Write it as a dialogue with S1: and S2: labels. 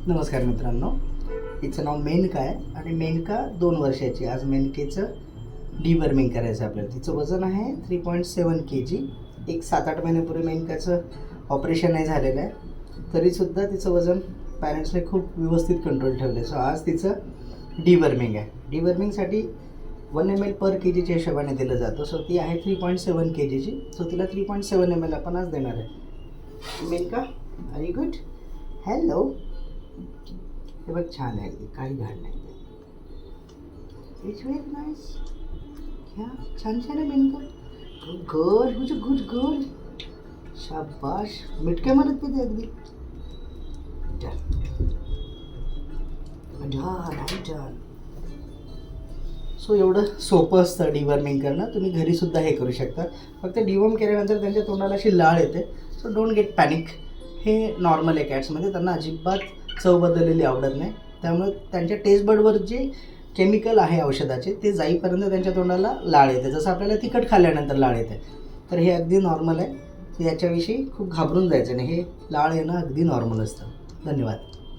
S1: नमस्कार मित्रांनो, हिचं नाव मेनका आहे आणि मेनका 2 वर्षाची. आज मेनकेचं डिवर्मिंग करायचं आपल्याला. तिचं वजन आहे 3.7 kg. एक 7-8 महिन्यापूर्वी मेनकाचं ऑपरेशन नाही झालेलं आहे, तरीसुद्धा तिचं वजन पॅरेंट्सने खूप व्यवस्थित कंट्रोल ठेवलं आहे. सो आज तिचं डिवर्मिंग आहे. डिवर्मिंगसाठी 1 ml पर kgच्या हिशोबाने दिलं जातं. सो ती आहे 3.7 kgची. सो तिला 3.7 ml आपण आज देणार आहे. Menka, are you good? Hello. हे बघ, छान आहे, काही घाण नाही. It's very nice. ह्या छान छान आहे Menka. Good girl, who's a good girl. शाबाश. मिटके मारत ते अगदी. डन. सो एवढं सोपं असतं डिवर्मिंग करणं. तुम्ही घरीसुद्धा हे करू शकता. फक्त डिवर्म केल्यानंतर त्यांच्या तोंडाला अशी लाळ येते. So don't get panic. हे नॉर्मल आहे कॅट्समध्ये. त्यांना अजिबात चव बदललेली आवडत नाही. त्यामुळे त्यांच्या टेस्ट बडवर जे केमिकल आहे औषधाचे ते जाईपर्यंत त्यांच्या तोंडाला लाळ येते, जसं आपल्याला तिखट खाल्ल्यानंतर लाळ येते. तर हे अगदी नॉर्मल आहे. याच्याविषयी खूप घाबरून जायचं नाही. हे लाळ येणं अगदी नॉर्मल असतं. धन्यवाद.